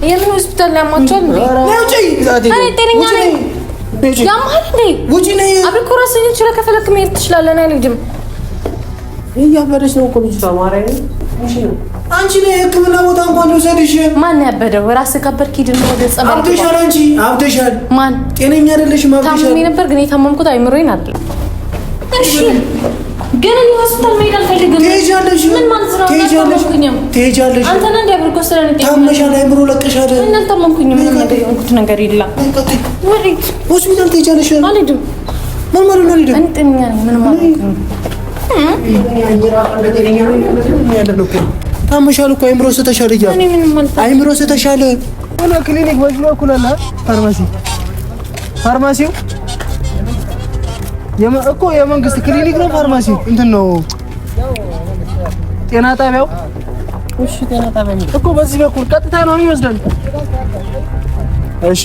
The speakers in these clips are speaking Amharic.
የምን ሆስፒታል ያማቸዋል እንዴ? ነውጪ ዛቴ ጤነኛ ነኝ። ያማል እንዴ? ውጪ ነኝ። አብረን ራስን ይችላል ከፈለክ መሄድ ትችላለህ። እኔ ልጅም እያበደች ነው እኮ ልጅቷ ማርያምን። እሺ ነው አንቺ ነህ የሕክምና ቦታ እንኳን ልውሰድሽ። ማን ያበደው? ራስህ ከበርክ ሂድና ወደ ጸበል። አብደሻል አንቺ አብደሻል። ማን ጤነኛ አይደለሽም። አብደሻል። ታምሜ ነበር ግን የታመምኩት አይምሮዬን አይደለም። እሺ ግን እኔ ሆስፒታል መሄድ አልፈልግም። ትሄጃለሽ። ምን ማለት ነው? ትሄጃለሽ። አንተ ነህ እንዲያብርኮ ስለነኝ ታመሻል። አይምሮ ለቀሻል። ምን አልታመምኩኝም። ምንም ነገር የሆንኩት ነገር የለም። ወዴት ሆስፒታል ትሄጃለሽ? አልሄድም። ምን ማለት ነው? አልሄድም። እኔ ጤነኛ ነኝ። ምንም አልሆንኩም። ታመሻል እኮ አይምሮ ስተሻለ እያለ እኔ ምንም አልታመምኩም። አይምሮ ስተሻለ ሆነ ክሊኒክ በጅሎ እኩላላ ፋርማሲው እኮ የመንግስት ክሊኒክ ነው። ፋርማሲው እንትን ነው ጤና ጣቢያው። እሺ ጤና ጣቢያው እኮ በዚህ በኩል ቀጥታ ነው የሚወስደን። እሺ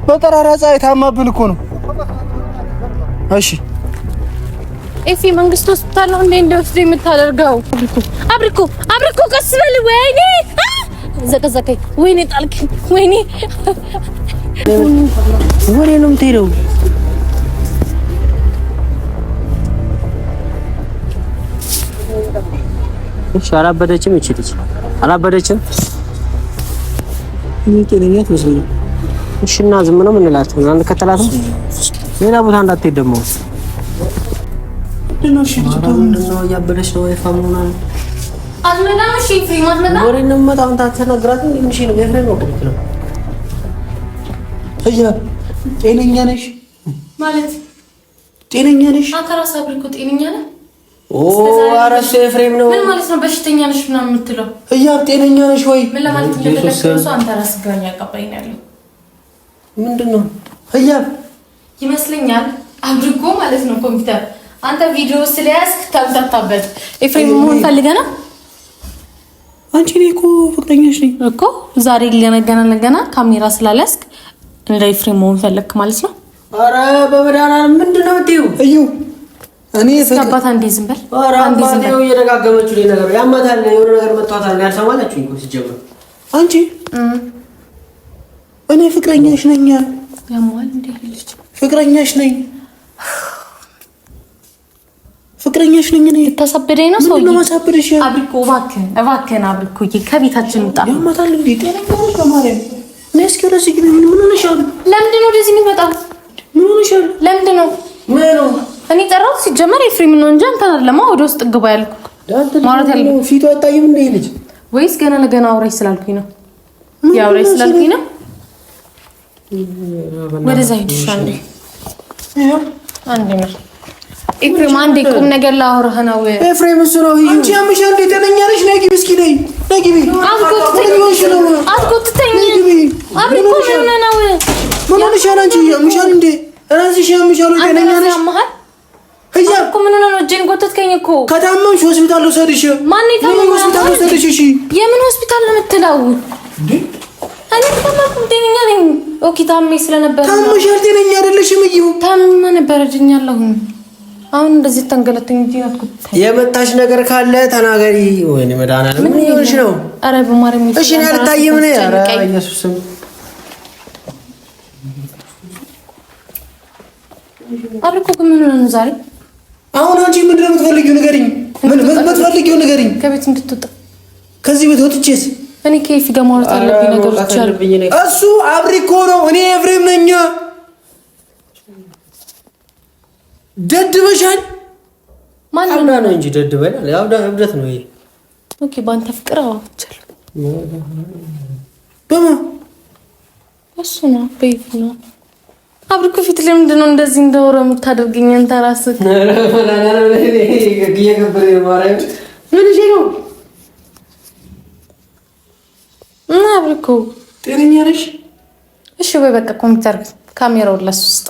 በጠራራ ፀሐይ ታማብን እኮ ነው። እሺ ኤፊ መንግስት ሆስፒታል ነው እንዴ እንደወስደ የምታደርገው? አብሪኮ ቀስ በል። ወይኔ ዘቀዘቀኝ። ወይኔ ጣልከኝ። ወይኔ ወሬ ነው የምትሄደው? እሺ አላበደችም። እቺ ልጅ አላበደችም። እኔ ጤነኛ ትመስለኝ። እሺ እና ዝም ነው የምንላት? አንድ ከተላትም ሌላ ቦታ እንዳትሄድ ደግሞ ምንድነው? እሺ ልጅ ነው ያበደች ነው የፋሙና አልመጣም። እሺ ፍሪ ማትመጣ ወሬ ነው የምመጣው። ታተናግራት እንዴ ነው የፍሬም ነው ነው እያ ጤነኛ ነሽ ማለት ጤነኛ ነሽ? አንተ ራስህ አብሪኮ ጤነኛ ነህ? ኦ አራስ ኤፍሬም ነው። ምን ማለት ነው በሽተኛ ነሽ ምናምን የምትለው? እያ ጤነኛ ነሽ ወይ? ምን ለማለት እንደፈለግህ ነው አንተ ራስህ ጋር ያቀባኝ ያለው ምንድነው? እያ ይመስለኛል አብሪኮ ማለት ነው ኮምፒውተር አንተ ቪዲዮ ስለያዝክ ታምታታበት ኤፍሬም መሆን ፈልገህ ነው? አንቺ ነኝ እኮ ፍቅረኛሽ ነኝ እኮ ዛሬ ለነገና ካሜራ ስላለስክ እንደ ኤፍሬም መሆን ፈለግክ ማለት ነው? አረ በመድኃኒዓለም ምንድነው እንትዩ እዩ እኔ እስከባት አንዴ ዝም በል። አረ አንዴው እየደጋገመችው ላይ ነገር ያማታል። የሆነ ነገር መጣታል ያልሰማላችሁ እኮ ሲጀምር አንቺ እኔ ፍቅረኛሽ ነኝ። ያሟል እንዴ ልጅ ፍቅረኛሽ ነኝ። ፍቅረኛሽ ነኝ። እኔ ተሰበደኝ ነው ሰው ለማሳበደሽ። አብሪኮ እባክህን አብሪኮ ከቤታችን ውጣ። ያማታል እንዴ ጤነኛሽ ከማርያም ነስኪ ወደዚህ ግን ምን ሆነሻል? ለምንድን ነው ወደዚህ የሚመጣው? ምን ሆነሻል? ለምንድን ነው እኔ ጠራሁት? ሲጀመር ኤፍሬም ነው እንጂ አንተን አይደለም። ወደ ውስጥ ግባ ያልኩህ ማለት ያለው ፊቱ አጣይም እንደ ልጅ ወይስ ገና ለገና አውራይ ስላልኩኝ ነው? ያውራይ ስላልኩኝ ነው። ወደዛ ሂድሽ አንዴ ነው ኤፍሬም አንዴ ቁም ነገር ላወራህ ነው። ኤፍሬም እሱ ነው። አንቺ ያምሻል እንደ ጤነኛ ነሽ? ነይ ግቢ እስኪ ነይ ግቢ። አትጎትተኝ አብሪኮ ምን ነው? ምን ሆነሻል አንቺ? ያምሻል እንደ ራስሽ ያምሻል ወይ ጤነኛ ነሽ? እያ እኮ ምን ነው እጄን ጎተትከኝ እኮ። ከታመምሽ ሆስፒታል ልውሰድሽ። ማን የታመመው? ሆስፒታል ልውሰድሽ። እሺ የምን ሆስፒታል ነው የምትለው? እኔ ታመምኩ ጤነኛ ነኝ። ኦኬ ታመሜ ስለነበር ታመሻል ጤነኛ አይደለሽም። እዩ ታመመ ነበር ድኛለሁ። አሁን እንደዚህ ተንገለተኝ እንጂ አትኩት። የመጣሽ ነገር ካለ ተናገሪ። ወይኔ መድኃኒዓለም ምን ይሆንሽ ነው? አረ በማርያም እሺ እኔ አልታየም ነው። አረ ኢየሱስ አብሪኮ ምን ሆነ ዛሬ? አሁን አንቺ ምንድን ነው የምትፈልጊው? ንገሪኝ። ምን የምትፈልጊው ንገሪኝ። ከቤት እንድትወጣ። ከዚህ ቤት ወጥቼስ? እኔ ከይፍ ጋር ማውራት አለብኝ ነገሮች አሉ። እሱ አብሪኮ ነው፣ እኔ ኤፍሬም ነኝ። ደድበሻል። ማን ነው እንጂ ደድበናል። ያው እብደት ነው ይሄ። ኦኬ ባንተ ፍቅር አዋቻል። እሱ ነው ቤት ነው። አብሪኮ ፊት ለምንድን ነው እንደዚህ እንደወረ የምታደርገኝ አንተ ራስህ? እና አብሪኮ ጤነኛ ነሽ? እሺ ወይ በቃ ኮምፒውተር ካሜራውን ለሱ ውስጥ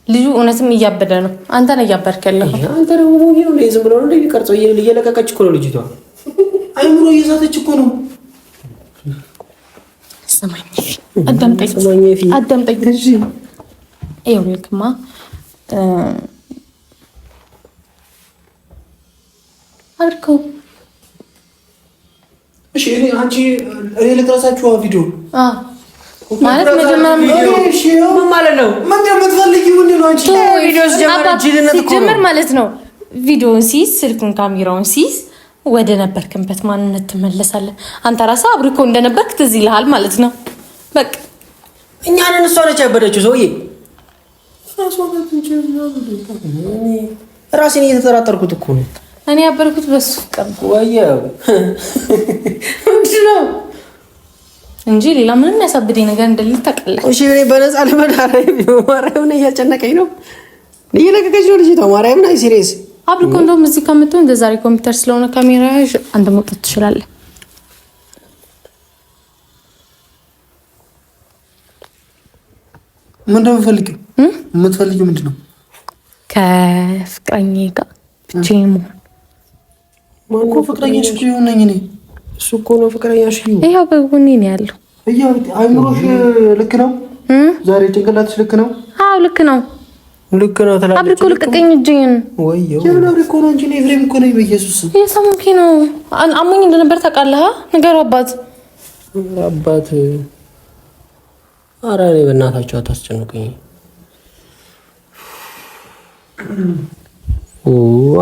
ልጁ እውነትም እያበደ ነው። አንተ ነህ እያበድክ ያለኸው። አንተ ደግሞ ሞጊው ነው ዝም ብሎ ነው እንደሚቀርጸው እየለቀቀች እኮ ነው ልጅቷ። አይምሮ እየሳተች እኮ ነው። ሰማኝ አዳምጠኝ። እሺ ይኸውልህማ አብሪኮ እሺ እኔ አንቺ እኔ ልትረሳችሁ ቪዲዮ ማለት መጀመሪያ እሺ ምን ማለት ነው? ምን እንደምትፈልጊው ምንድን ነው? አንቺ ቪዲዮስ ጀመር ማለት ነው። ቪዲዮውን ሲይዝ ስልኩን ካሜራውን ሲይዝ ወደ ነበርክበት ማንነት ትመለሳለህ። አንተ ራስህ አብሪኮ እንደነበርክ ትዝ ይልሃል ማለት ነው። በቃ እኛን እሷ ነች ያበደችው ሰውዬ። ራሴን እየተጠራጠርኩት እኮ ነው። እኔ ያበርኩት በሱ ቀን ወየው ምንድነው እንጂ ሌላ ምንም ያሳብደኝ ነገር እንደሌለ ታውቃለህ። እሺ እኔ በነፃ ለመዳረይ ማርያምን እያጨነቀኝ ነው። እየለቀቀች ነው ልጅቷ ማርያምን። አይ ሲሪየስ አብሪኮ እንደውም እዚህ ከምትሆን እንደ ዛሬ ኮምፒውተር ስለሆነ ካሜራ አንተ መውጣት ትችላለህ። ምንድነው የምትፈልጊው? የምትፈልጊው ምንድነው? ከፍቅረኛዬ ጋር ብቻዬን መሆን። ማን እኮ ፍቅረኛሽ እኮ ነኝ እኔ። እሱ እኮ ነው ፍቅረኛሽ። ይኸው በጎኔ ነው ያለው። ይኸው አይምሮሽ ልክ ነው። ዛሬ ጭንቅላትሽ ልክ ነው። አዎ ልክ ነው። ልክ ነው ትላለች። አብሪኮ ልቀቀኝ እጄን። ወይዬው የምን አብሪኮ ነው እንጂ ነው ኤፍሬም እኮ ነው። በኢየሱስ የሰሙኪ ነው። አሞኝ እንደነበር ታውቃለህ? ነገሩ አባት ኧረ እኔ በእናታቸው አታስጨንቁኝ።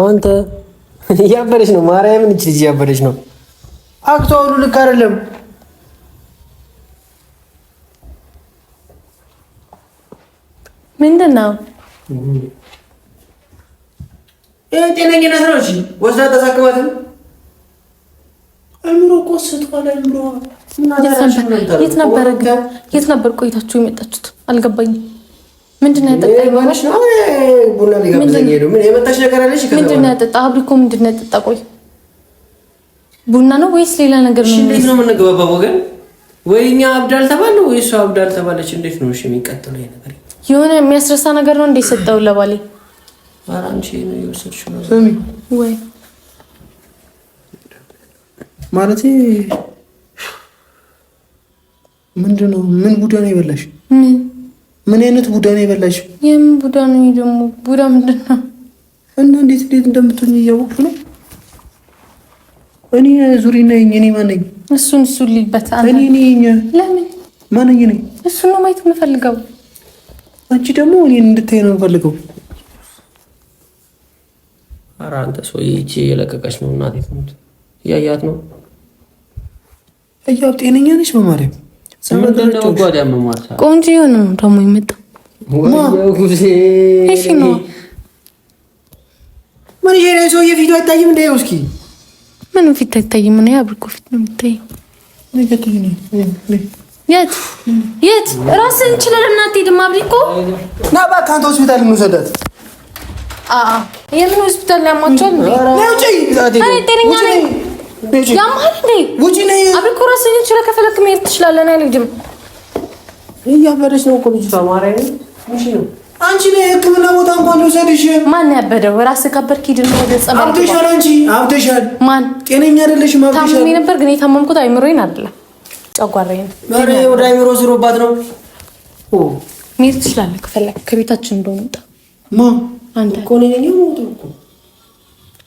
አንተ እያበደች ነው ማርያምን። እቺ ልጅ እያበደች ነው። አክቷ ሁሉ ልክ አይደለም። ምንድን ነው ጤነኝነት ነው። እሺ ወስዳ ተሳክማትም አይምሮ እኮ ስትባል አይምሮ የት ነበር ቆይታችሁ የመጣችሁት? አልገባኝም። ምንድን ነው ያጠጣኝ? ቡና ሊጋብዘኝ ሄዱ። ምን የመጣች ነገር አለሽ? ምንድን ነው ያጠጣ? አብሪኮ ምንድን ነው ያጠጣ? ቆይ ቡና ነው ወይስ ሌላ ነገር ነው? እንዴት ነው የምንገባባው ወገን? ወይ እኛ አብዳል ተባለ ወይ እሷ አብዳል ተባለች። እንዴት ነው እሺ የሚቀጥለው ይሄ ነገር? የሆነ የሚያስረሳ ነገር ነው እንዴ ሰጠው ለባሌ? ኧረ አንቺ ነው የወሰድሽው ነው። ስሚ ወይ ማለት ምንድን ነው? ምን ቡዳ ነው የበላሽ? ምን አይነት ቡዳ ነው የበላሽ? የምን ቡዳ ነው ደግሞ? ቡዳ ምንድን ነው? እና እንዴት እንደምትሆኝ እያወቅሽ ነው? እኔ ዙሪ ነኝ። እኔ ማን ነኝ? እሱን ሊበት እኔ ነኝ። ለምን ማን ነኝ ነኝ? እሱን ነው ማየት የምፈልገው። አንቺ ደግሞ እኔን እንድታይ ነው የምፈልገው። ኧረ አንተ ሰውዬ እቺ የለቀቀች ነው እናቴ ትሙት። እያያት ነው። እያው ጤነኛ ነሽ በማርያም ምንድነው ጓዳ ያመማታ? ቆንጆ የሆነ ነው ደግሞ የመጣው። እሺ ነው ምን ይሄ ነው? ሰውዬ ፊቱ አይታይም እንዴ? እስኪ ምን ፊት አይታይም? ምን ያብሪኮ ፊት ነው የሚታየው? የት ራስን እንችላለን። እናቴ ደማ አብሪኮ ና እባክህ አንተ ሆስፒታል እንውሰዳት። የምን ሆስፒታል ያሟቸዋል እንዴ? እኔ ጤነኛ ነኝ። ያማል እንዴ? ውጪ ነኝ። አብሪኮ ራስን እንችላለን። ከፈለክ መሄድ ትችላለህ። አልሄድም። እያበደች ነው እኮ ልጅቷ ማርያምን። እሺ ነው አንቺ ላይ ሕክምና ቦታ እንኳን ልውሰድሽ። ማን ያበደው? ራስህ ከበርክ ሂድና ወደ ጸበል። አብደሻል። አንቺ አብደሻል። ማን? ጤነኛ አይደለሽም። አብደሻል። ታምሜ ነበር ግን የታመምኩት አይምሮዬን አይደለም ጨጓራዬን። ማረ ወደ አይምሮ ዝሮባት ነው። መሄድ ትችላለህ ከፈለክ። ከቤታችን እንደወጣ አንተ እኮ ነኝ ነው ሞቶ እኮ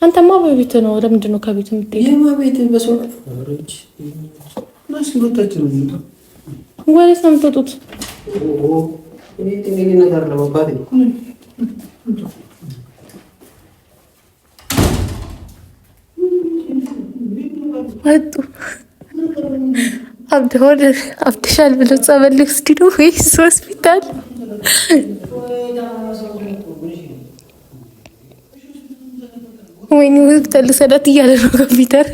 አንተማ በቤት ነው። ለምንድን ነው ከቤት የምትሄደው? የማ ቤት በሰው አረጅ ናስ ወጣችሁ ነው። ወዴት ነው የምትወጡት? እኔ ጤነኛ ነገር ለማባቴ ወጡ። አብድሻል ብሎ ጸበል ሊወስድ ነው ወይስ ሆስፒታል? ወይኔ ሆስፒታል ልሰዳት እያለ ነው ኮምፒውተር።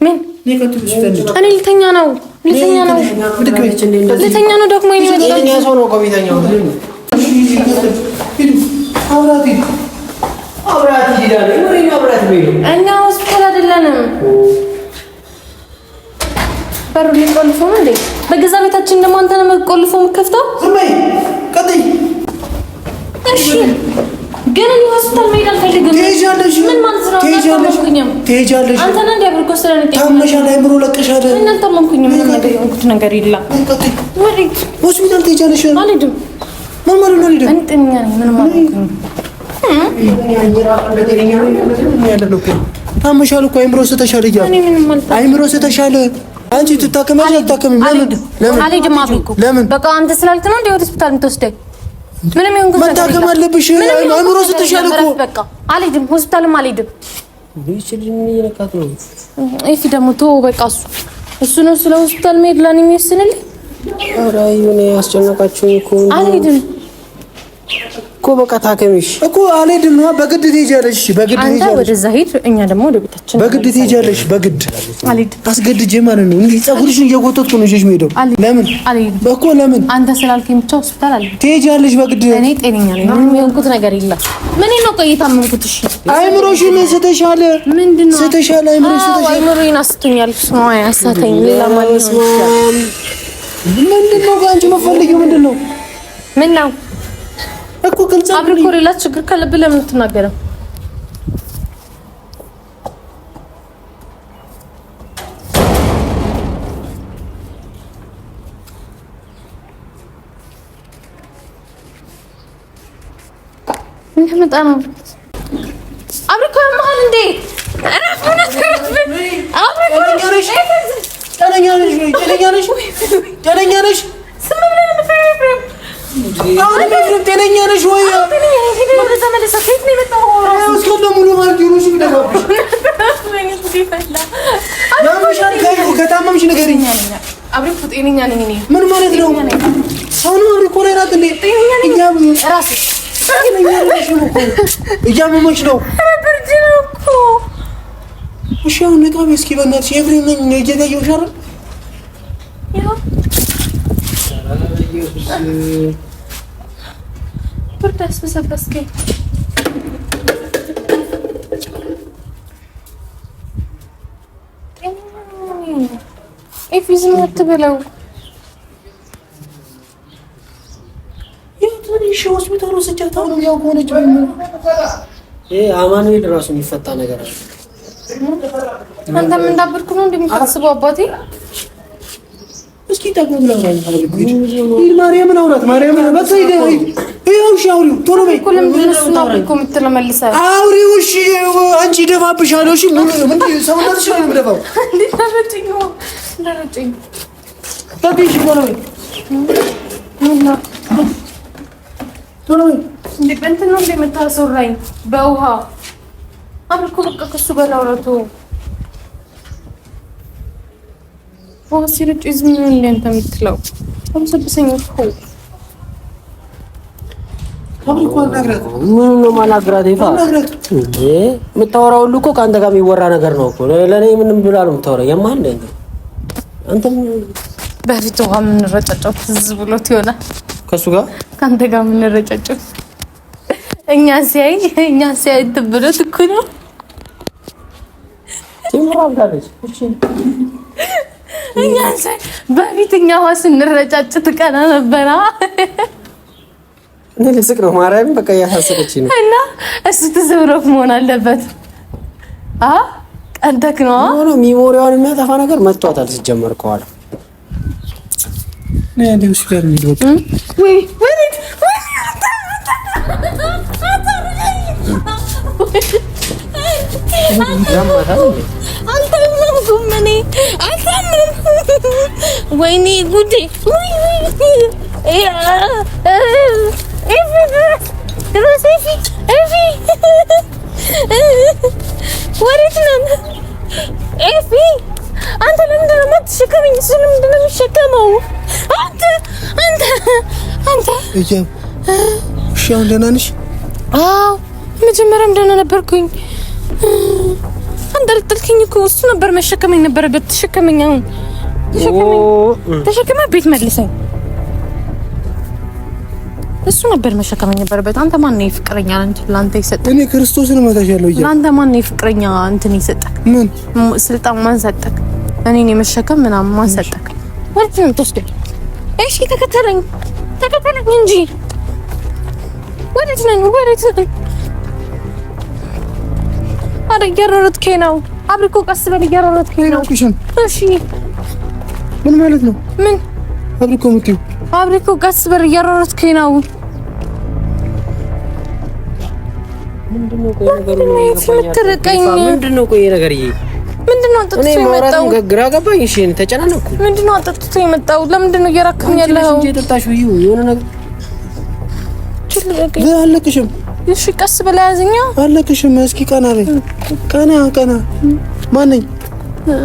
ምን እኔ ልተኛ ነው ደግሞ የኛ ሰው ነው ኮሚቴኛው። እኛ ሆስፒታል አይደለንም። በሩ ሊቆልፎ ነው እንዴ? በገዛ ቤታችን ደግሞ አንተ ነው ቆልፎ የምትከፍተው? እሺ ግን እኔ ሆስፒታል መሄድ አልፈልግም። ምን ማለት ነው? ትሄጃለሽ። አንተ ነህ እንደ አብሪኮ ስለነጤ ታመሻል። አይምሮ ለቀሻል። ምን አልታመምኩኝም። ምንም ነገር የሆንኩት ነገር የለም። ሆስፒታል ትሄጃለሽ። አልሄድም። ምን ማለት ነው? እኔ ጤነኛ ነኝ። ምንም አልሆንኩኝም። ታመሻል እኮ አይምሮ ስተሻለ ይያል አይምሮ ስተሻለ አንቺ ትታከማለሽ አትታከሚም? ለምን በቃ አንተ ስላልክ ነው እንደ ሆስፒታል የምትወስደኝ? ምንም ይሁን ግን መታከም አለብሽ። አይምሮ ስተሻለ እኮ በቃ አልሄድም፣ ሆስፒታልም አልሄድም። ይችላል ይነካት ነው እሺ ደግሞ ተው በቃ እሱ ነው ስለ ሆስፒታል መሄድ ለኔ የሚወስንልኝ። ኧረ ይሁን ያስጨነቃችሁኝ እኮ አልሄድም እኮ በቃ ታከሚሽ እኮ አልሄድም ነው። በግድ ትሄጃለሽ፣ በግድ ትሄጃለሽ። አንተ ወደዛ ሂድ፣ እኛ ደግሞ ወደ ቤታችን በግድ ትሄጃለሽ። በግድ አልሄድም፣ አስገድጄ ማለት ነው። እንዴ ፀጉርሽን እየጎተትኩ ነው ይዤሽ የምሄደው። ለምን አልሄድም እኮ ለምን? አንተ ስላልከኝ ብቻ ሆስፒታል አልሄድም። ትሄጃለሽ በግድ። እኔ ጤነኛ ነኝ፣ ምንም የሆንኩት ነገር የለም። ምን ነው ቆይ የታመምኩት? እሺ አይምሮሽን ስተሻለ ምንድነው ስተሻለ? አይምሮሽ ስተሻለ። አይምሮዬን አስቶኛል። ስማ ያሳተኝ ሌላ ማለት ነው። ምንድነው ጋንቺ መፈልጊው ምንድነው? ምን ነው እኮ ግልጽ አብረን እኮ ሌላ ችግር ካለብህ ለምን ትናገረው? ምን መጣ ነው? አብረን እኮ ያመሃል እንዴ? ጤነኛ ነሽ? አሁን ምንም ጤነኛ ነሽ ወይ? ከታመምሽ ንገሪኝ። ምን ማለት ነው? አሁን እኮ ላይ ናት እንዴ? እያመመሽ ነው። እሺ አሁን ነቃ በይ እስኪ በእናትሽ። ኤፍሬም ነኝ እየታየሁሽ አይደል? ብርዳስ በሰበስከኝ ኤፊዝም አትበለው። የትንሽ ሆስፒታል ወስጃት አሁን ያው ከሆነች አማኑኤል ራሱ የሚፈታ ነገር አለ። አንተ ምን እንዳበድኩ ነው እንደምታስበው አባቴ? እስኪ ታገኝ ነው ማርያምን አውራት። ማርያምን በተይደ ይኸው ሻውሪው ቶሎ በይ እኮ ለምን እነሱ ነው እኮ የምትለመልሰው? አውሪው እሺ አንቺ ደፋብሻለሁ። እሺ ምን ሰውነትሽ ነው የምደፋው? እንደረጨኝ ታዲሽ ቶሎ በይ ቶሎ በይ። እንዴት ነው እንደምታሰራኝ በውሃ አብልኩ በቃ ከሱ ጋር ላውራቶ ሲርጭ ዝም ምን ለእንተ የምትለው አምሰብሰኝ እኮ አብልኩ አናግራት። ምን ነው ማናግራት? ይፋ እንዴ የምታወራው ሁሉ እኮ ከአንተ ጋር የሚወራ ነገር ነው እኮ። ለኔ ምንም ብላ ነው የምታወራው? የማን እንደ አንተም በፊት ውሃ የምንረጫጨው ትዝ ብሎት ይሆናል ከሱ ጋር ከአንተ ጋር የምንረጫጨው እኛ ሲያይ ትብሎት እኮ ነው። ትምራብታለች። እሺ እኛ በፊት እኛ ውሃ ስንረጫጭ ትቀና ነበራ። እኔ ልስቅ ነው ማርያም በቃ ያሳሰበችኝ ነው። እና እሱ ትዝብሮክ መሆን አለበት። ቀንተክ ነው ሆኖ ሚሞሪያውን የሚያጠፋ ነገር መጥቷታል። ሲጀመር ከኋላ ነይ እንዴ እሱ ጋር እንሂድ። ወይ ወይኔ ጉዴ! ወዴት ነው ኤፊ? አንተ ለምንድን ነው የማትሸከመኝ? እሱ ለምንድን ነው የሚሸከመው? አንተ እሺ አሁን ደህና ነሽ? አዎ መጀመሪያም ደህና ነበርኩኝ። አንተ ልጥልከኝ እኮ እሱ ነበር መሸከመኝ ነበረበት። ተሸከመኝ፣ አሁን ተሸከመ ቤት መልሰኝ። እሱ ነበር መሸከመኝ ነበረበት። አንተ ማን ነው ፍቅረኛ ላንተ ይሰጠህ? እኔ ክርስቶስን መታሻለሁ እያ ላንተ ማን ነው ፍቅረኛ እንትን ይሰጠህ? ምን ስልጣን ማን ሰጠህ? እኔን የመሸከም ምናምን ማን ሰጠህ? ወዴት ነው የምትወስደኝ? እሺ ተከተለኝ እንጂ ወዴት ነኝ? አረ እያሮረጥከኝ ነው። አብሪኮ ቀስ በል እያሮረጥከኝ ነው። እሺ ምን ማለት ነው? ምን አብሪኮ የምትይው? አብሪኮ ቀስ በል እያሮረጥከኝ ነው። ምንድነው ቆይ ነገሩ? ምንድነው ቆይ ነገር ይሄ ምንድነው? አጥጥቶ የመጣው ግራ ገባኝ። እሺ ተጨናነኩ። ምንድነው አጥጥቶ የመጣው? ለምንድነው እየራከኝ ያለው? እንጂ ተጣጣሽው የሆነ ነገር አለቅሽም። እሺ ቀስ በላ ያዘኛ አለቅሽም። እስኪ ቀና በይ። ቀና ማን ነኝ?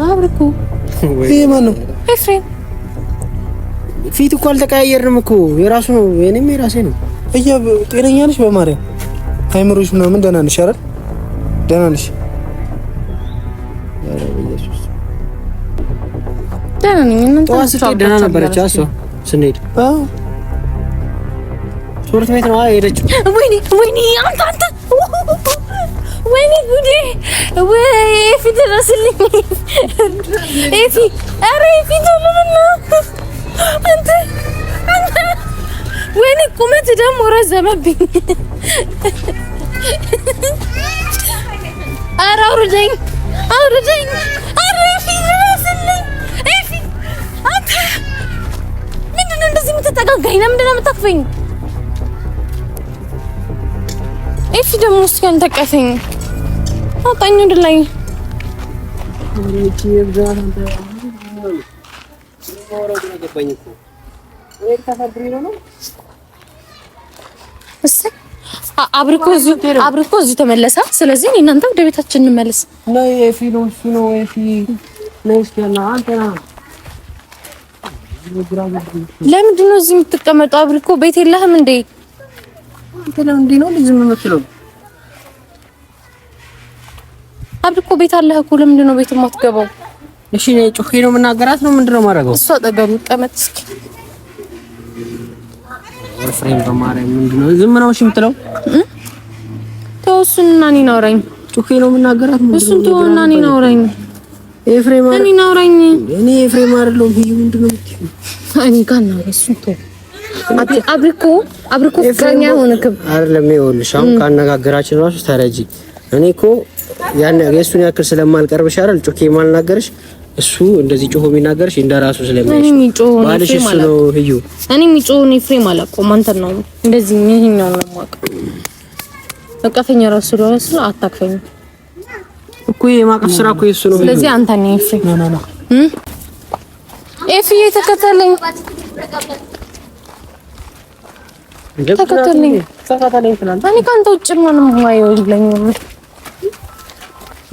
አብርኩ። ይሄ ማን ነው? ኤፍሬም። ፊት እኮ አልተቀያየርንም እኮ የራሱ ነው። የኔም የራሴ ነው። ጤነኛ ነሽ? በማርያም አይምሮሽ ምናምን ደህና ነሽ አይደል? ደህና ነሽ? ደህና ነኝ። ደህና ነበረች እሷ ስንሄድ። ትምህርት ቤት ነው የሄደችው። ወይኔ አንተ ወይኔ ጉዴ! ወይ ፊት ደረስልኝ። ኤፊ ኧረ ፊት ለምን አንተ ወይኔ ቁመት ደግሞ ረዘመብኝ። ኧረ አውርደኝ። ኧረ ፊት ደረስልኝ። ኤፊ አንተ ምንድን ነው እንደዚህ የምትጠጋጋኝ? ለምንድን ነው የምታቅፈኝ? ኤፊ ደግሞ እስኪ አንተቀፈኝ። አውጣኝ ወደ ላይ። አብርኮ እዚህ ተመለሰ። ስለዚህ እናንተ ወደ ቤታችን እንመለስ። ለምንድን ነው እዚህ የምትቀመጠው? አብርኮ ቤት የለህም እንዴ? አንተ ለምንድን ነው ልጅ የምትለው? አብርኮ ቤት አለህ እኮ ለምንድን ነው ቤት የማትገባው? እሺ ጮኬ ነው የምናገራት ነው ምንድን ነው የማደርገው? እሷ አጠገብ ቀመጥ እስኪ ኤፍሬም በማርያም ምንድን ነው ዝም ነው እሺ የምትለው? ተው እሱንና እኔን አውራኝ። ጮኬ ነው የምናገራት ነው እሱን ተውና እኔን አውራኝ። ኤፍሬም እኔን አውራኝ። እኔ ኤፍሬም አይደለሁም። ይሄ ምንድን ነው የምትይው? እኔ ጋር ነው እሱን ተው። አብርኮ ፍቅረኛ ሆነክም አይደለም። ይኸውልሽ አሁን ካነጋገራችን ራሱ ተረጂ። እኔ እኮ ያን የእሱን ያክል ስለማልቀርብሽ አይደል ጮኬ የማልናገርሽ። እሱ እንደዚህ ጮሆ የሚናገርሽ እንደራሱ ስለማይሽ ባልሽ እሱ ነው። ህዩ እኔ የሚጮውን ኤፍሬም አላውቀውም። አንተን ነው እንደዚህ ይሄኛው ነው የማውቀው። በቃፈኛ ራሱ ስለሆነ አታክፈኝ እኮ የማቀፍ ስራ እኮ የሱ ነው። ስለዚህ አንተ ነህ ኤፍሬም። ና ኤፍዬ ተከተለኝ ተከተለኝ ትላለህ። እኔ ካንተ ውጭ ምንም ማየው የለኝም።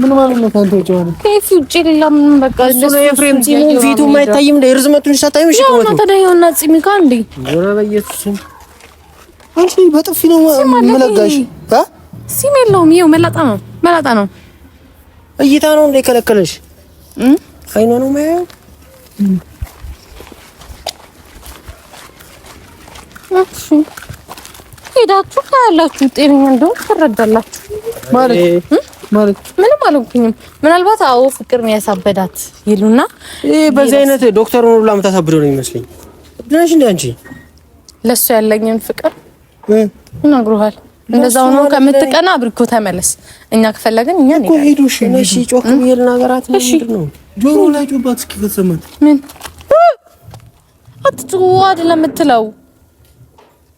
ምን ማለት ነው? ካንተ ውጭ ማለት ከፊ ውጭ ሌላ ምን በቃ እሱ ነው ኤፍሬም። ፊቱ የማይታይም እንደ ርዝመቱን ሳታይም እሺ ነው አንተ ደህና ጺም ካንዴ ዞራ በኢየሱስ አንቺ በጥፊ ነው መለጋሽ። ሲም የለውም። ይኸው መላጣ ነው እይታ ነው እንደ ከለከለሽ አይኗ ነው ማየው። እሺ ሄዳችሁ ታያላችሁ። ጤነኛ እንደው ትረዳላችሁ ማለት ምንም አልኩኝም። ምናልባት አዎ ፍቅር ነው ያሳበዳት ይሉና በዚህ አይነት ዶክተሩን ሁሉ የምታሳብደው ነው የሚመስለኝ። ድነሽ እንደ አንቺ ለሱ ያለኝን ፍቅር ይነግሩሃል። እንደዛው ነው ከምትቀና አብርኮ ተመለስ። እኛ ከፈለግን እኛ ነን እኮ ሄዱሽ። እሺ ጮክ ይል ነገራት ምንድነው? ጆሮ ላይ ጮባት እስኪ ከተሰማት ምን አትጩ አይደለም የምትለው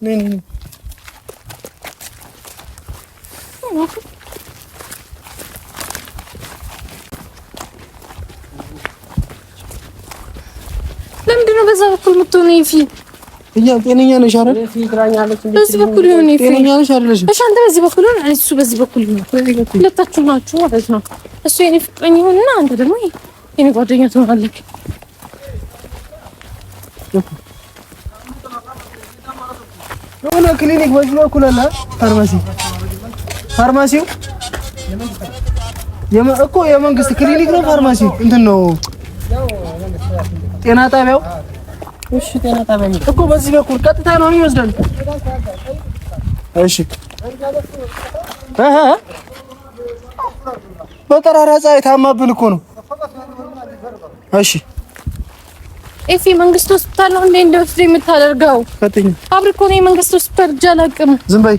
ምን ለምንድን ነው በዛ በኩል የምትሆነው? ይፊ እኛ ጤነኛ ነሽ አይደል? በዚህ በኩል ይሁን ይፊ ጤነኛ ነሽ አይደል? እሺ አንተ በዚህ በኩል ነው፣ እሱ በዚህ በኩል ነው። ሁለታችሁ ናችሁ ማለት ነው። እሱ የኔ ፍቅረኛ ይሁንና አንተ ደግሞ የኔ ጓደኛ ትሆናለህ። የሆነ ክሊኒክ በዚህ በኩል አለ። ፋርማሲው እኮ የመንግስት ክሊኒክ ነው። ፋርማሲው እንትን ነው ጤና ጣቢያው። እሺ ጤና ጣቢያው እኮ በዚህ በኩል ቀጥታ ነው የሚወስደን። እሺ በጠራራ ፀሐይ ታማብን እኮ ነው። እሺ ኤፊ መንግስት ሆስፒታል ነው እንዴ እንደወስደ የምታደርገው? ከተኝ አብርኮ ነው መንግስት ሆስፒታል ጃላቅም። ዝም በይ።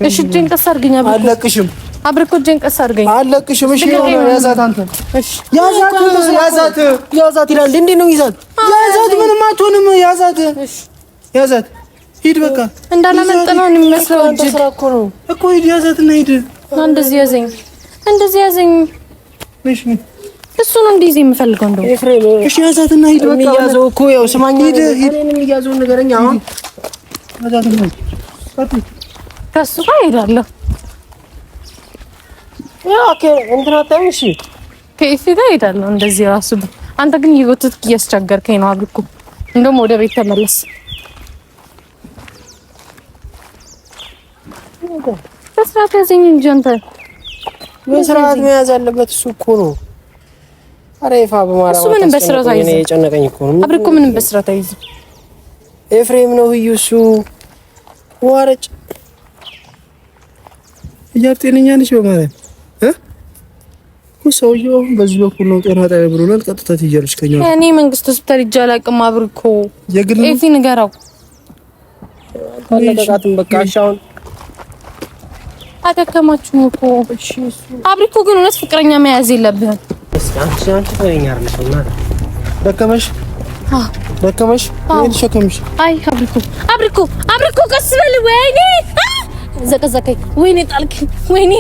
እሺ እጄን ቀስ አድርገኝ። አለቅሽም አብርኮ እጄን ቀስ አድርገኝ። አለቅሽም። እሺ ያዛት አንተ። እሺ ያዛት ይላል እንዴ ነው ይዛት። ያዛት ምንም አትሆንም። ያዛት። እሺ ያዛት ሂድ በቃ እንዳላመጣነው ነው የሚመስለው። እጅ ስራ እኮ ነው እኮ ሂድ ያዛትና ሂድ። እንደዚህ ያዘኝ እንደዚህ ያዘኝ። እሺ እሱ ነው እንደዚህ የምፈልገው እንደው ኤፍሬም እሺ ያዛትና ሂድ በቃ የሚያዘው እኮ ያው ስማኝ ሂድ እኔንም የሚያዘው ነገረኛ አሁን ያዛትና ሂድ ከሱ ጋር እሄዳለሁ። ያው ኦኬ እንትና ታይሽ ከኢፊ ጋር እሄዳለሁ እንደዚህ ራሱ። አንተ ግን እየጎተትክ እያስቸገርከኝ ነው አብርኩ። እንደውም ወደ ቤት ተመለስ። በስርዓት ያዘኝ እንጂ አንተ በስርዓት መያዝ አለበት እሱ እኮ ነው። ኧረ ይፋ በማራ እሱ ምንም በስርዓት አይዝም። የጨነቀኝ እኮ ነው አብርኩ ምንም በስርዓት አይዝም። ኤፍሬም ነው እሱ ዋረጭ እያጤነኛ ነሽ በማለት ሰውዬው በዚህ በኩል ነው ጤና ጣቢያ ብሎናል። ቀጥታ ትይያለሽ ከኛ እኔ መንግስት ሆስፒታል ሂጅ አላውቅም። አብርኩ ኤፊ ንገረው አለቃትም በቃ አሻውን አደከማችሁ እኮ እሺ። አብርኩ ግን እውነት ፍቅረኛ መያዝ የለብህም። አንቺ ትሆኛለሽ እና ደከመሽ ደከመሽ ምን ሸከምሽ? አይ አብርኩ ቀስ በል። ወይኔ ዘቀዘቀኝ። ወይኔ ጣልከኝ። ወይኔ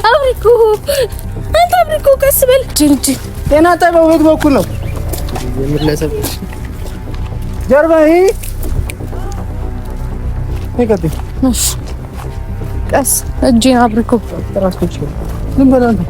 አብሪኮ አንተ አብሪኮ ቀስ በል እንጂ ጤና ጣቢያው በየት በኩል ነው? የምለሰብ ጀርባ ይቀጥል። እሺ ቀስ እጄን አብሪኮ ራስሽ ምን በላንተ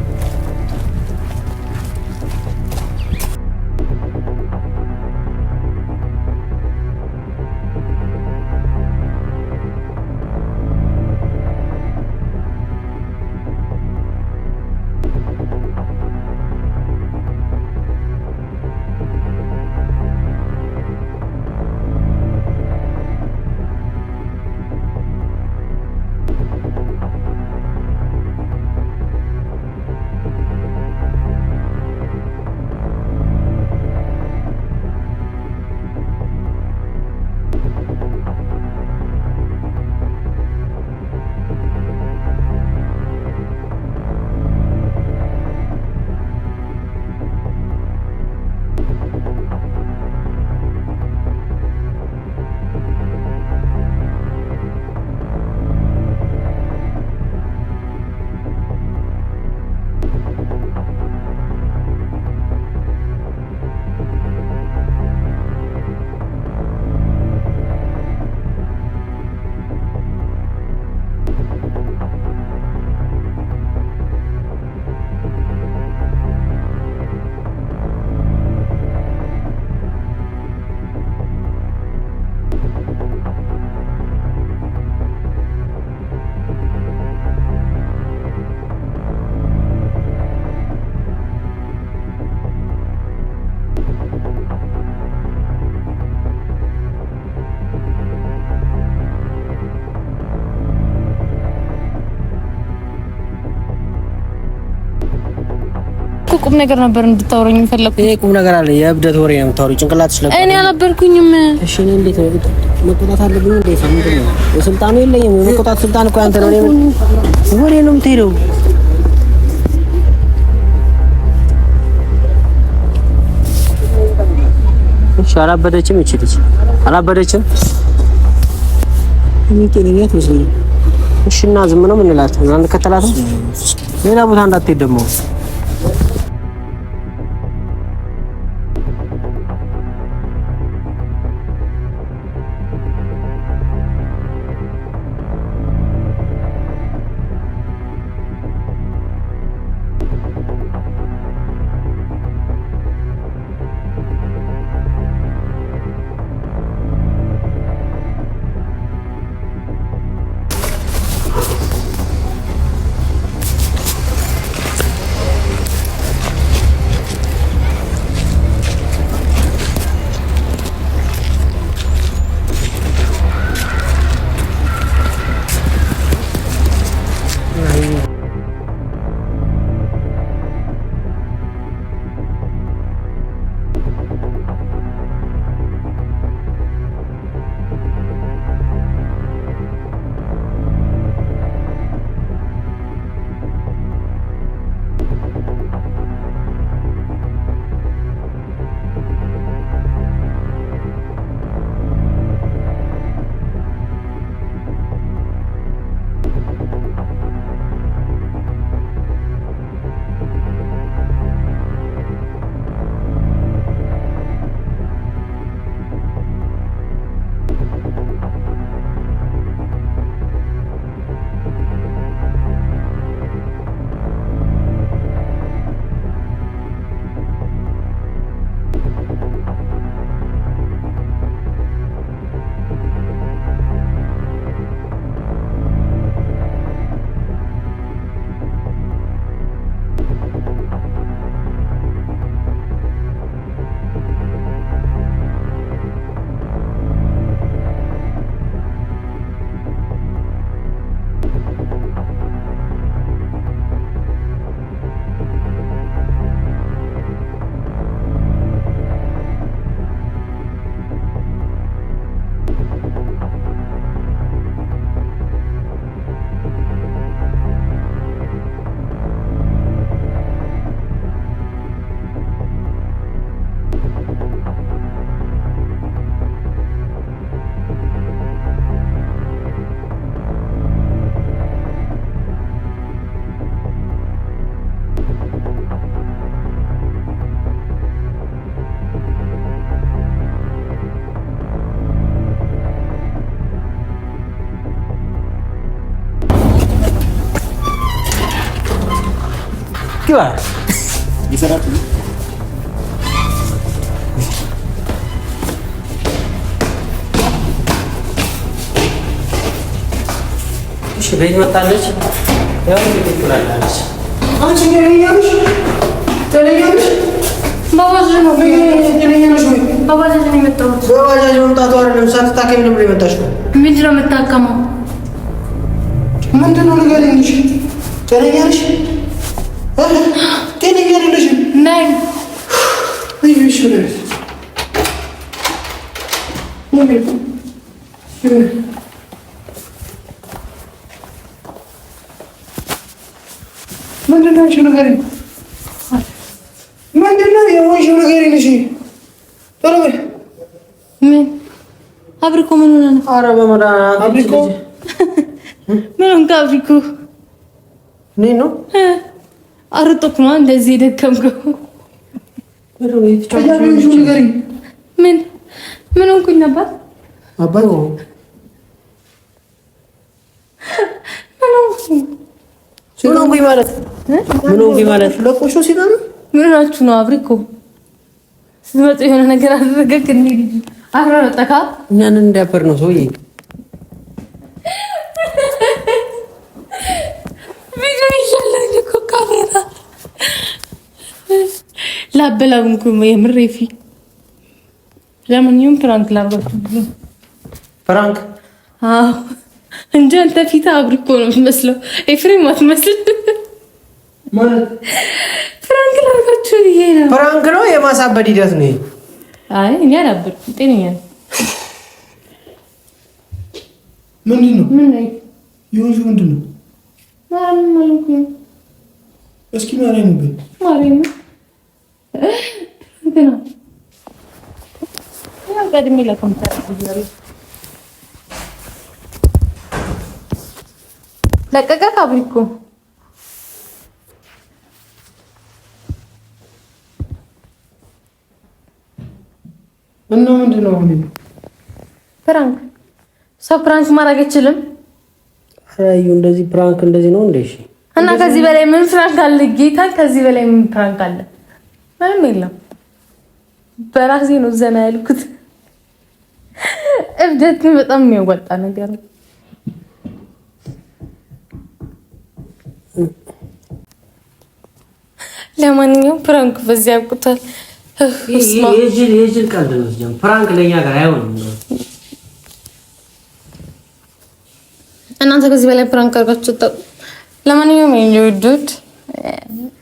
ቁም ነገር ነበር እንድታወራኝ የፈለኩት። ይሄ ቁም ነገር አለ። የእብደት ወሬ ነው የምታወሪው። ጭንቅላትሽ ለቆ እኔ አልነበርኩኝም። እሺ እኔ እንዴት መቆጣት አለብኝ? እንዴት ምንድን ነው የስልጣኑ የለኝም። የመቆጣት ስልጣን እኮ አንተ ነው። ወሬ ነው የምትሄደው። እሺ አላበደችም። እቺ ልጅ አላበደችም። እኔ ጤነኛት መስሎኝ። እሺ እና ዝም ነው የምንላት? አንድ ከተላት ሌላ ቦታ እንዳትሄድ ደግሞ ግባ ይሰራል። እሺ ቤት መጣለች። ያው እንግዲህ ትላለች። አንቺ ገለኛለሽ ገለኛለሽ ባባጅ ነው ገለኛለሽ ወይ ባባጅ ነው የመጣሁት። በባጃጅ መምጣቱ አይደለም ሳትታከሚ ነበር የመጣሽው። ምንድን ነው የምታከመው? ምንድን ነው ንገረኝ። ገለኛለሽ ጤነኛ አይደለሽም ነኝ። እሺ ምንድን ነው ንገረኝ። ምንድን ነው የሆንሽው ንገረኝ። እሺ ቶሎ በይ። ምን አብሪኮ ምን ሆነ ነው? ኧረ በመድኃኒዓለም አብሪኮ ምን ሆንክ አብሪኮ? እኔ ነው አርጦክ ነው እንደዚህ ደከምከው? የሆንሽው ንገረኝ። ምን ሆንኩኝ ነበር? አባይ ምን ሆንኩኝ ማለት ለቆሾ ሲላል ምን ናችሁ ነው? አብሪኮ ስትመጡ የሆነ ነገር አደረገክ እንዴ? አረጠካ እኛን እንዳበር ነው ሰውዬ። ቪዲዮ ይሻላል እኮ ካሜራ ላበላብንኩ የምሬፊ። ለማንኛውም ፕራንክ ላርጋችሁ። ፍራንክ አዎ እንጂ አንተ ፊት አብሪኮ ነው የምትመስለው፣ ኤፍሬም አትመስል። ማለት ፕራንክ ላርጋችሁ ብዬ ነው። ፍራንክ ነው የማሳበድ ሂደት ነው። አይ እኔ አላበድኩም፣ ጤነኛ ነኝ። ምንድን ነው ምን ነው የሆንሽው? ምንድን ነው? ማርያም አልኩኝ። እስኪ ማርያም በይ። ማርያም እንትና ያው ቀድሜ ለኮምፒውተር ይያለሁ ለቀቀ አብሪኮ እና ምንድን ነው ፕራንክ ሰው ፕራንክ ማድረግ አይችልም። አዩ እንደዚህ ፕራንክ እንደዚህ ነው እንዴ? እሺ እና ከዚህ በላይ ምን ፕራንክ አለ? ጌታ ከዚህ በላይ ምን ፕራንክ አለ? ምንም የለም። በራሴ ነው ዘና ያልኩት። እብደት በጣም የሚያወጣ ነገር ነው። ለማንኛውም ፕራንክ በዚህ ያብቁታል። የጅል ቀልድ ነው። ፕራንክ ለኛ ጋር አይሆንም። እናንተ ከዚህ በላይ ፕራንክ አድርጋችሁ ተጠቁ። ለማንኛውም የወዱት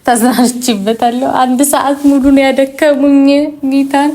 ተዝናንችበታለሁ። 1 ሰዓት ሙሉ ነው ያደከሙኝ ጌታን